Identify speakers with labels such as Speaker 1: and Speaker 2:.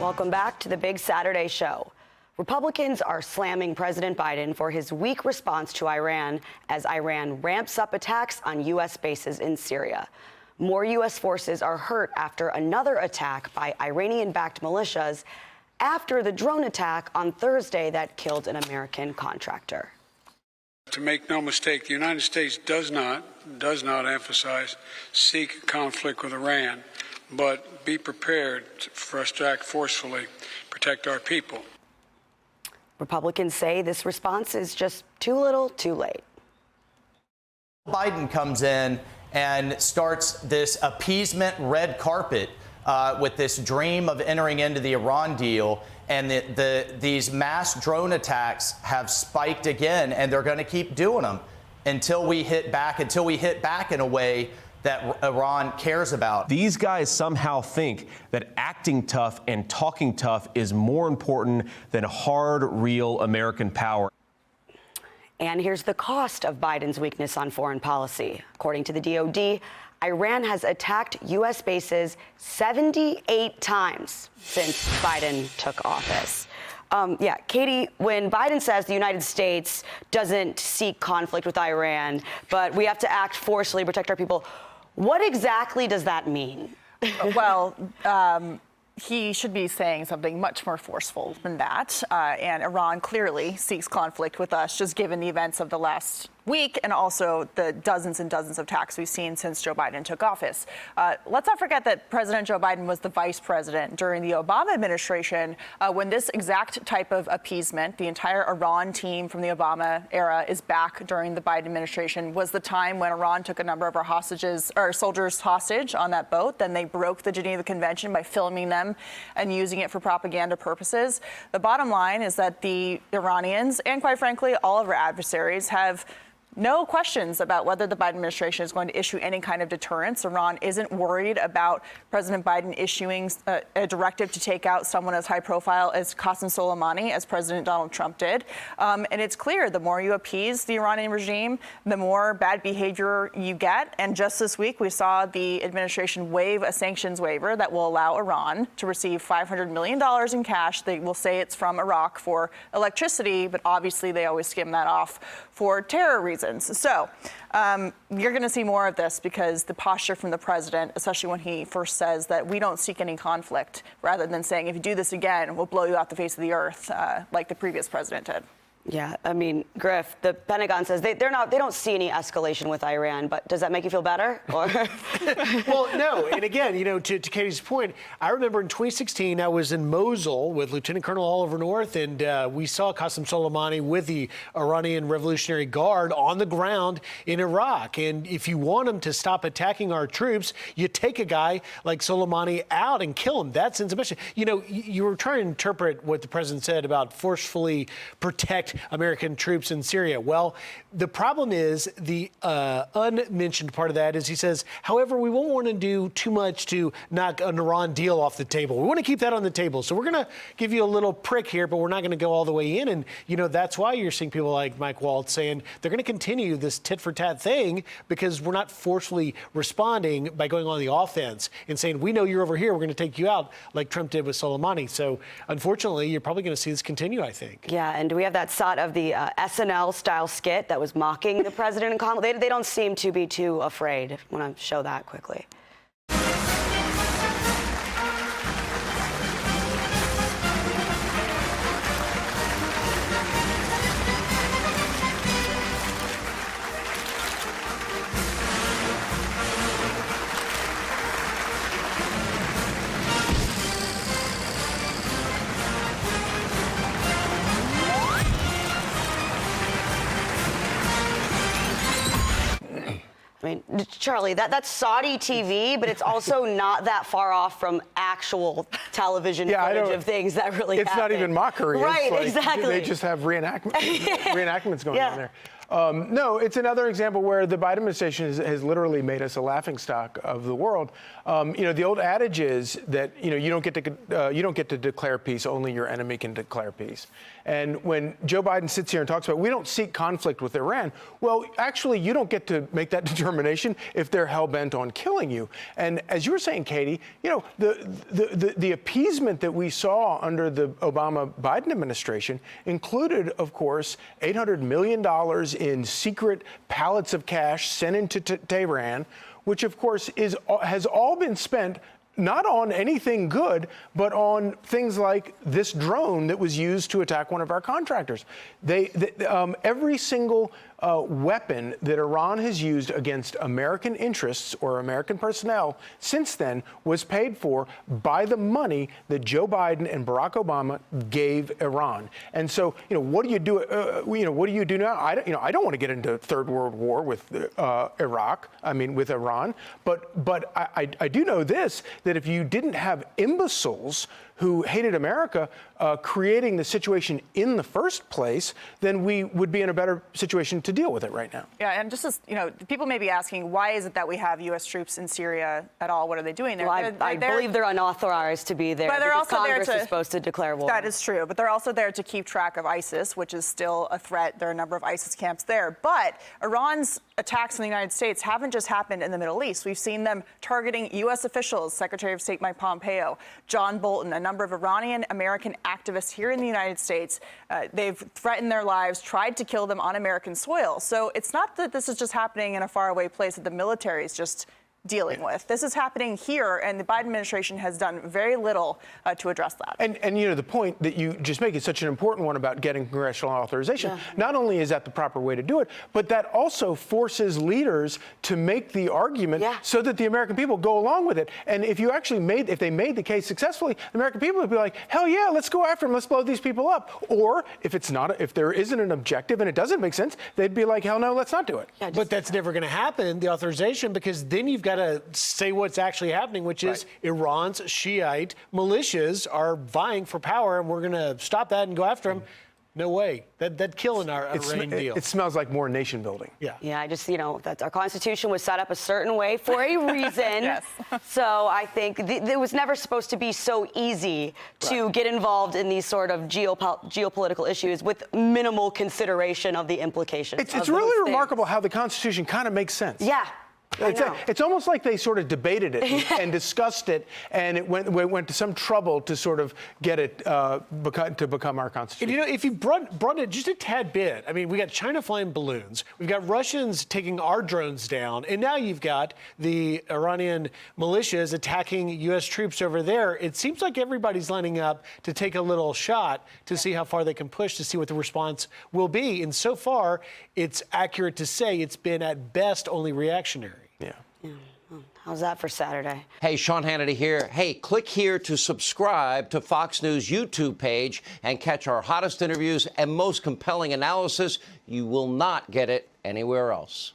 Speaker 1: Welcome back to the Big Saturday Show. Republicans are slamming President Biden for his weak response to Iran as Iran ramps up attacks on U.S. bases in Syria. More U.S. forces are hurt after another attack by Iranian-backed militias after the drone attack on Thursday that killed an American contractor.
Speaker 2: To make no mistake, the United States does not emphasize seek conflict with Iran, but be prepared for us to act forcefully, protect our people.
Speaker 1: Republicans say this response is just too little, too late.
Speaker 3: Biden comes in and starts this appeasement red carpet with this dream of entering into the Iran deal. And these mass drone attacks have spiked again, and they're going to keep doing them until we hit back in a way that Iran cares about.
Speaker 4: These guys somehow think that acting tough and talking tough is more important than hard, real American power.
Speaker 1: And here's the cost of Biden's weakness on foreign policy. According to the DOD, Iran has attacked U.S. bases 78 times since Biden took office. Katie, when Biden says the United States doesn't seek conflict with Iran, but we have to act forcefully to protect our people, what exactly does that mean?
Speaker 5: Well, he should be saying something much more forceful than that. And Iran clearly seeks conflict with us, just given the events of the last week and also the dozens and dozens of attacks we've seen since Joe Biden took office. Let's not forget that President Joe Biden was the vice president during the Obama administration when this exact type of appeasement, the entire Iran team from the Obama era is back during the Biden administration, was the time when Iran took a number of our soldiers hostage on that boat. Then they broke the Geneva Convention by filming them and using it for propaganda purposes. The bottom line is that the Iranians, and quite frankly, all of our adversaries, have no questions about whether the Biden administration is going to issue any kind of deterrence. Iran isn't worried about President Biden issuing a directive to take out someone as high profile as Qasem Soleimani, as President Donald Trump did. And it's clear the more you appease the Iranian regime, the more bad behavior you get. And just this week, we saw the administration waive a sanctions waiver that will allow Iran to receive $500 million in cash. They will say it's from Iraq for electricity, but obviously they always skim that off for terror reasons. So you're going to see more of this because the posture from the president, especially when he first says that we don't seek any conflict, rather than saying, if you do this again, we'll blow you off the face of the earth, like the previous president did.
Speaker 1: Yeah, I mean, Griff, the Pentagon says they don't see any escalation with Iran, but does that make you feel better? Or?
Speaker 6: Well, no. And again, to Katie's point, I remember in 2016, I was in Mosul with Lieutenant Colonel Oliver North, and we saw Qasem Soleimani with the Iranian Revolutionary Guard on the ground in Iraq. And if you want them to stop attacking our troops, you take a guy like Soleimani out and kill him. That sends a message. You were trying to interpret what the president said about forcefully protect American troops in Syria. Well, the problem is the unmentioned part of that is he says, however, we won't want to do too much to knock an Iran deal off the table. We want to keep that on the table. So we're going to give you a little prick here, but we're not going to go all the way in. And, that's why you're seeing people like Mike Waltz saying they're going to continue this tit for tat thing because we're not forcefully responding by going on the offense and saying, we know you're over here, we're going to take you out like Trump did with Soleimani. So unfortunately, you're probably going to see this continue, I think.
Speaker 1: Yeah, and do we have that of the SNL-style skit that was mocking the president and Kamala? They don't seem to be too afraid. I want to show that quickly. I mean, Charlie, that's Saudi TV, but it's also not that far off from actual television footage of things that really happen.
Speaker 7: It's not even mockery.
Speaker 1: Right,
Speaker 7: it's like
Speaker 1: exactly.
Speaker 7: They just have reenactments going on there. No, it's another example where the Biden administration has literally made us a laughingstock of the world. The old adage is that you don't get to declare peace; only your enemy can declare peace. And when Joe Biden sits here and talks about we don't seek conflict with Iran, well, actually, you don't get to make that determination if they're hell bent on killing you. And as you were saying, Katie, the appeasement that we saw under the Obama-Biden administration included, of course, $800 million in secret pallets of cash sent into Tehran, which, of course, has all been spent not on anything good, but on things like this drone that was used to attack one of our contractors. Every single weapon that Iran has used against American interests or American personnel since then was paid for by the money that Joe Biden and Barack Obama gave Iran. And so, what do you do? What do you do now? I don't want to get into Third World War with with Iran. But I do know this, that if you didn't have imbeciles who hated America creating the situation in the first place, then we would be in a better situation to deal with it right now.
Speaker 5: Yeah, and just as, people may be asking, why is it that we have U.S. troops in Syria at all? What are they doing there?
Speaker 1: Well, I believe they're unauthorized to be there,
Speaker 5: but they're also
Speaker 1: Congress
Speaker 5: there
Speaker 1: is supposed to declare war.
Speaker 5: That is true, but they're also there to keep track of ISIS, which is still a threat. There are a number of ISIS camps there. But Iran's attacks in the United States haven't just happened in the Middle East. We've seen them targeting U.S. officials, Secretary of State Mike Pompeo, John Bolton, a number of Iranian-American activists here in the United States. They've threatened their lives, tried to kill them on American soil. So it's not that this is just happening in a faraway place that the military is just dealing with. This is happening here, and the Biden administration has done very little to address that.
Speaker 7: And the point that you just make is such an important one about getting congressional authorization. Yeah. Not only is that the proper way to do it, but that also forces leaders to make the argument so that the American people go along with it. And if they made the case successfully, the American people would be like, hell yeah, let's go after them, let's blow these people up. Or if there isn't an objective and it doesn't make sense, they'd be like, hell no, let's not do it.
Speaker 6: Yeah, but that's never going to happen, the authorization, because then you've got to say what's actually happening, which is Iran's Shiite militias are vying for power, and we're going to stop that and go after them. No way. That'd kill an Iran deal.
Speaker 7: It smells like more nation building.
Speaker 1: Yeah, I just, that our Constitution was set up a certain way for a reason. Yes. So I think it was never supposed to be so easy to get involved in these sort of geopolitical issues with minimal consideration of the implications.
Speaker 7: It's really remarkable how the Constitution kind of makes sense.
Speaker 1: Yeah.
Speaker 7: It's almost like they sort of debated it and discussed it, and it went to some trouble to sort of get it to become our Constitution.
Speaker 6: And if you brought it just a tad bit, I mean, we got China flying balloons, we've got Russians taking our drones down, and now you've got the Iranian militias attacking U.S. troops over there. It seems like everybody's lining up to take a little shot to see how far they can push, to see what the response will be. And so far, it's accurate to say it's been at best only reactionary.
Speaker 7: Yeah.
Speaker 1: Well, how's that for Saturday?
Speaker 8: Hey, Sean Hannity here. Hey, click here to subscribe to Fox News YouTube page and catch our hottest interviews and most compelling analysis. You will not get it anywhere else.